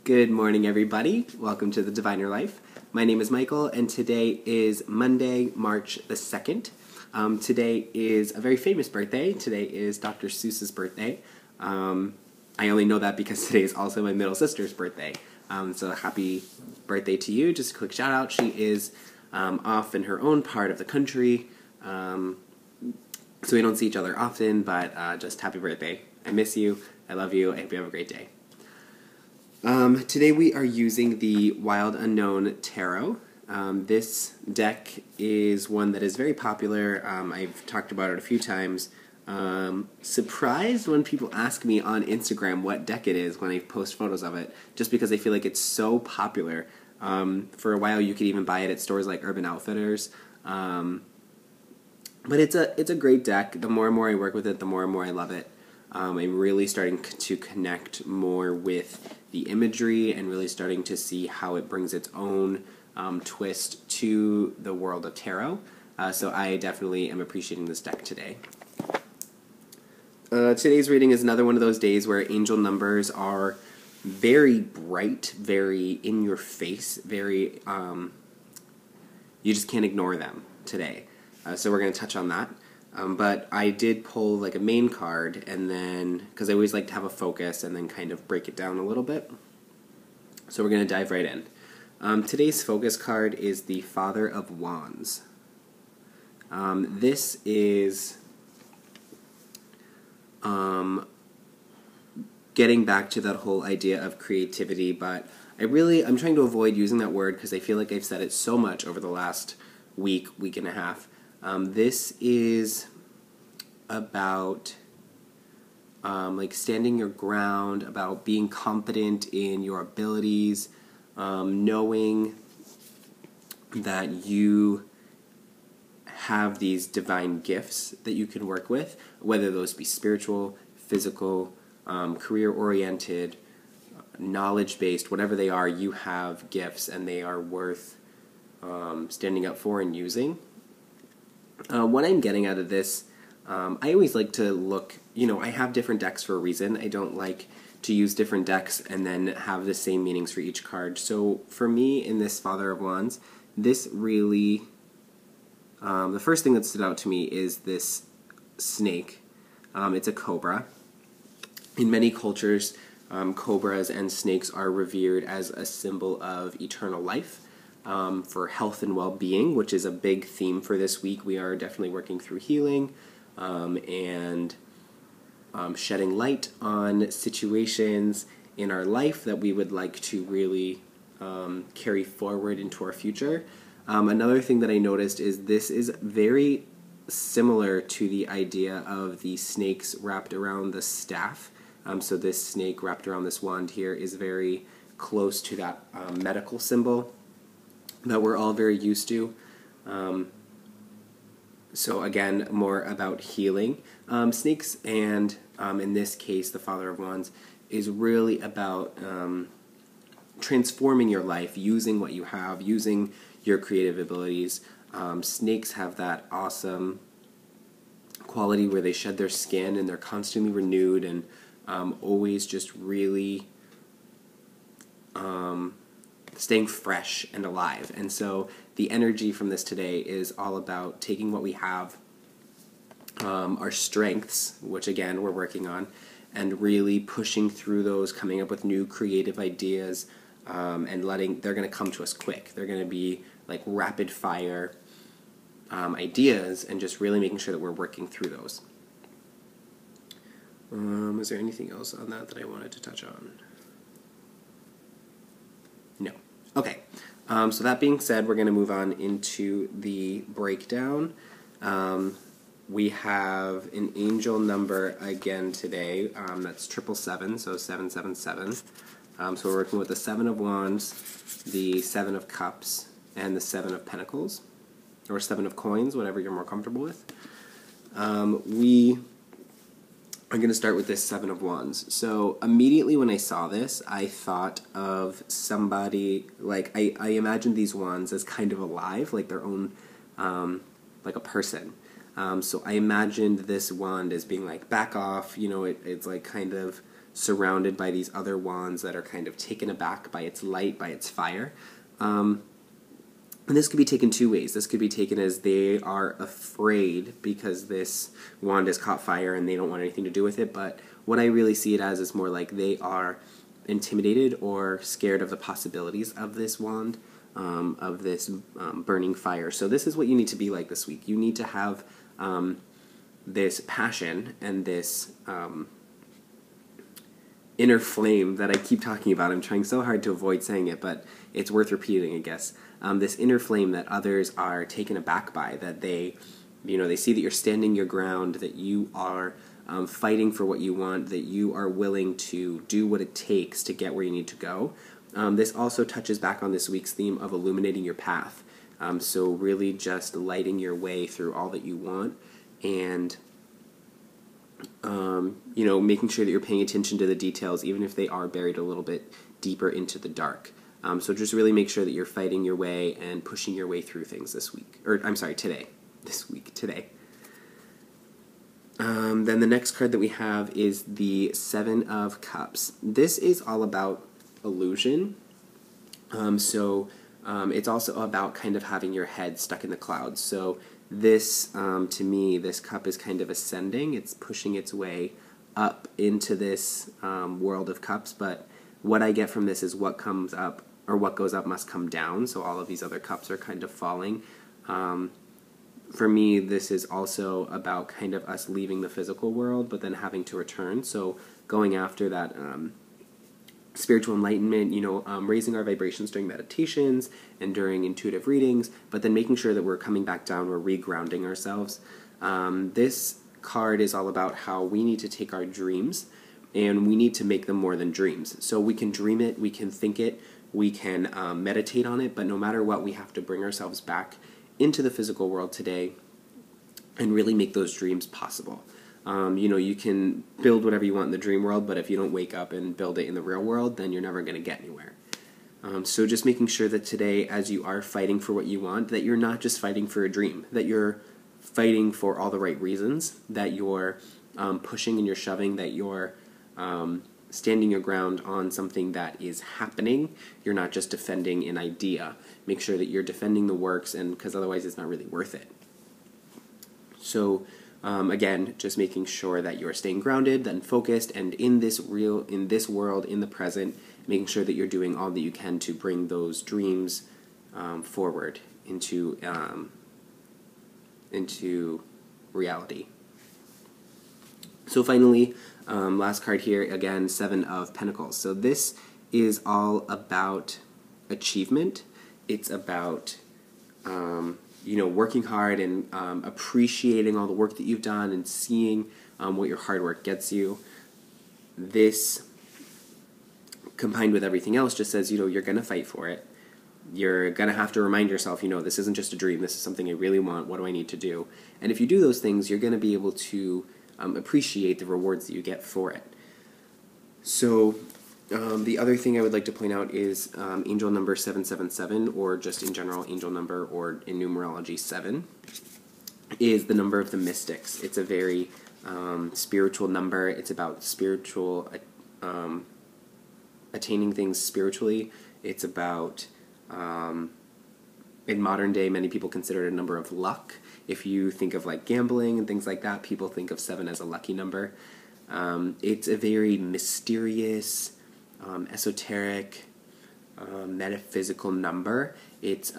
Good morning, everybody. Welcome to the Diviner Life. My name is Michael, and today is Monday, March the 2nd. Today is a very famous birthday. Today is Dr. Seuss's birthday. I only know that because today is also my middle sister's birthday. So happy birthday to you. Just a quick shout out. She is off in her own part of the country. So we don't see each other often, but just happy birthday. I miss you. I love you. I hope you have a great day. Today we are using the Wild Unknown Tarot. This deck is one that is very popular. I've talked about it a few times. Surprised when people ask me on Instagram what deck it is when I post photos of it, just because I feel like it's so popular. For a while you could even buy it at stores like Urban Outfitters. But it's a great deck. The more and more I work with it, the more and more I love it. I'm really starting to connect more with the imagery and really starting to see how it brings its own twist to the world of tarot. So I definitely am appreciating this deck today. Today's reading is another one of those days where angel numbers are very bright, very in your face, very, you just can't ignore them today. So we're going to touch on that. But I did pull like a main card, and then, because I always like to have a focus and then kind of break it down a little bit. So we're going to dive right in. Today's focus card is the Father of Wands. This is getting back to that whole idea of creativity, but I'm trying to avoid using that word because I feel like I've said it so much over the last week and a half. This is about like standing your ground, about being confident in your abilities, knowing that you have these divine gifts that you can work with, whether those be spiritual, physical, career-oriented, knowledge-based, whatever they are, you have gifts and they are worth standing up for and using. What I'm getting out of this, I always like to look, I have different decks for a reason. I don't like to use different decks and then have the same meanings for each card. So for me, in this Father of Wands, this really, the first thing that stood out to me is this snake. It's a cobra. In many cultures, cobras and snakes are revered as a symbol of eternal life. For health and well-being, which is a big theme for this week. We are definitely working through healing and shedding light on situations in our life that we would like to really carry forward into our future. Another thing that I noticed is this is very similar to the idea of the snakes wrapped around the staff. So this snake wrapped around this wand here is very close to that medical symbol that we're all very used to. So again, more about healing. Snakes and, in this case, the Father of Wands, is really about transforming your life, using what you have, using your creative abilities. Snakes have that awesome quality where they shed their skin and they're constantly renewed and always just really staying fresh and alive. And so the energy from this today is all about taking what we have, our strengths, which again we're working on, and really pushing through those, coming up with new creative ideas, and they're going to come to us quick. They're going to be like rapid fire ideas, and just really making sure that we're working through those. Is there anything else on that I wanted to touch on? No. Okay, so that being said, we're going to move on into the breakdown. We have an angel number again today. That's 777, so 777. So we're working with the Seven of Wands, the Seven of Cups, and the Seven of Pentacles, or Seven of Coins, whatever you're more comfortable with. I'm going to start with this Seven of Wands. So immediately when I saw this, I thought of somebody, like, I imagined these wands as kind of alive, like their own, like a person. So I imagined this wand as being like, back off, it's like kind of surrounded by these other wands that are kind of taken aback by its light, by its fire. And this could be taken two ways. This could be taken as they are afraid because this wand has caught fire and they don't want anything to do with it, but what I really see it as is more like they are intimidated or scared of the possibilities of this wand, of this burning fire. So this is what you need to be like this week. You need to have this passion and this inner flame that I keep talking about. I'm trying so hard to avoid saying it, but it's worth repeating, I guess. This inner flame that others are taken aback by, that they see that you're standing your ground, that you are fighting for what you want, that you are willing to do what it takes to get where you need to go. This also touches back on this week's theme of illuminating your path. So really just lighting your way through all that you want, and making sure that you're paying attention to the details, even if they are buried a little bit deeper into the dark. So just really make sure that you're fighting your way and pushing your way through things this week. Today. Then the next card that we have is the Seven of Cups. This is all about illusion. It's also about kind of having your head stuck in the clouds. So this, to me, this cup is kind of ascending. It's pushing its way up into this world of cups, but what I get from this is what comes up, or what goes up must come down, so all of these other cups are kind of falling. For me, this is also about kind of us leaving the physical world, but then having to return, so going after that spiritual enlightenment, raising our vibrations during meditations and during intuitive readings, but then making sure that we're coming back down, we're regrounding ourselves. This card is all about how we need to take our dreams and we need to make them more than dreams. So we can dream it, we can think it, we can meditate on it, but no matter what, we have to bring ourselves back into the physical world today and really make those dreams possible. You can build whatever you want in the dream world, but if you don't wake up and build it in the real world, then you're never going to get anywhere. So just making sure that today, as you are fighting for what you want, that you're not just fighting for a dream, that you're fighting for all the right reasons, that you're pushing and you're shoving, that you're standing your ground on something that is happening. You're not just defending an idea. Make sure that you're defending the works, and because otherwise it's not really worth it. So again, just making sure that you're staying grounded and focused, and in this world, in the present, making sure that you're doing all that you can to bring those dreams forward into reality. So finally, last card here, again, Seven of Pentacles. So this is all about achievement. It's about working hard and appreciating all the work that you've done and seeing what your hard work gets you. This, combined with everything else, just says, you're going to fight for it. You're going to have to remind yourself, this isn't just a dream, this is something I really want, what do I need to do? And if you do those things, you're going to be able to appreciate the rewards that you get for it. So the other thing I would like to point out is angel number 777, or just in general angel number, or in numerology 7, is the number of the mystics. It's a very spiritual number. It's about spiritual, attaining things spiritually. It's about, in modern day, many people consider it a number of luck. If you think of like gambling and things like that, people think of 7 as a lucky number. It's a very mysterious, esoteric, metaphysical number. It's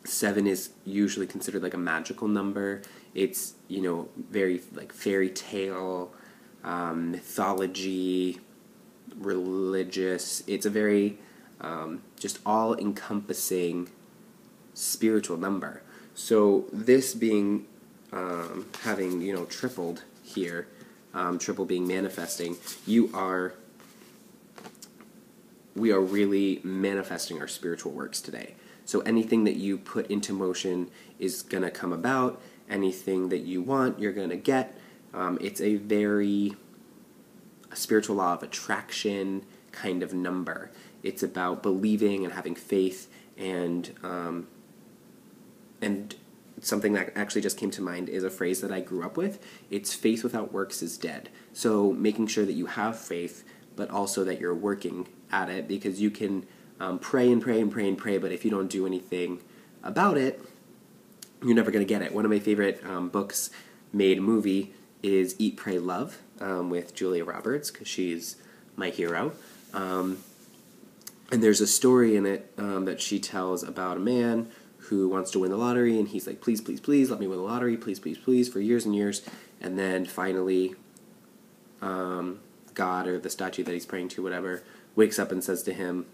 7 is usually considered like a magical number. It's very like fairy tale, mythology, religious. It's a very just all-encompassing spiritual number. So this being having tripled here, triple being manifesting, we are really manifesting our spiritual works today. So anything that you put into motion is going to come about. Anything that you want, you're going to get. It's a very spiritual law of attraction kind of number. It's about believing and having faith and something that actually just came to mind is a phrase that I grew up with. It's faith without works is dead. So making sure that you have faith, but also that you're working at it, because you can pray and pray and pray and pray, but if you don't do anything about it, you're never going to get it. One of my favorite books made movie is Eat, Pray, Love with Julia Roberts, because she's my hero. And there's a story in it that she tells about a man who wants to win the lottery, and he's like, please, please, please, let me win the lottery, please, please, please, for years and years. And then finally, God, or the statue that he's praying to, whatever, wakes up and says to him,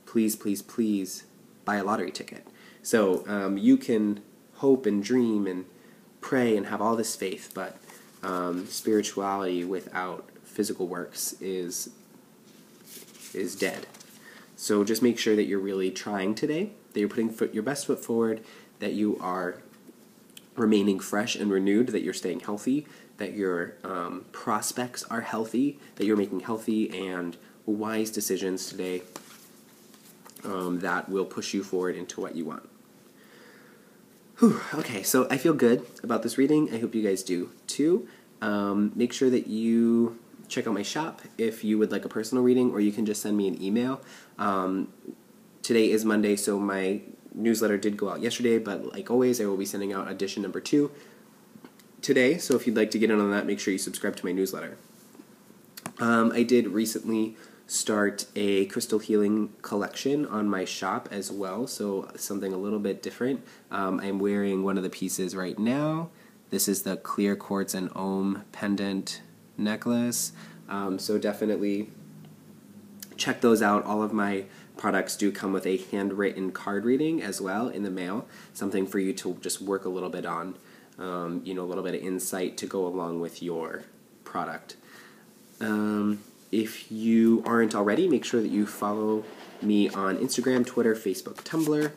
please, please, please, buy a lottery ticket. So you can hope and dream and pray and have all this faith, but spirituality without physical works is dead. So just make sure that you're really trying today, that you're putting your best foot forward, that you are remaining fresh and renewed, that you're staying healthy, that your prospects are healthy, that you're making healthy and wise decisions today that will push you forward into what you want. Whew, okay, so I feel good about this reading. I hope you guys do too. Make sure that you check out my shop if you would like a personal reading, or you can just send me an email. Today is Monday, so my newsletter did go out yesterday, but like always, I will be sending out edition number 2 today, so if you'd like to get in on that, make sure you subscribe to my newsletter. I did recently start a crystal healing collection on my shop as well, so something a little bit different. I'm wearing one of the pieces right now. This is the clear quartz and Om pendant necklace, so definitely check those out. All of my products do come with a handwritten card reading as well in the mail, something for you to just work a little bit on, a little bit of insight to go along with your product. If you aren't already, make sure that you follow me on Instagram, Twitter, Facebook, Tumblr,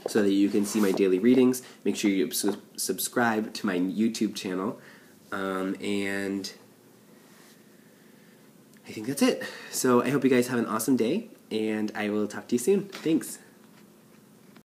so that you can see my daily readings. Make sure you subscribe to my YouTube channel, and I think that's it. So I hope you guys have an awesome day, and I will talk to you soon. Thanks.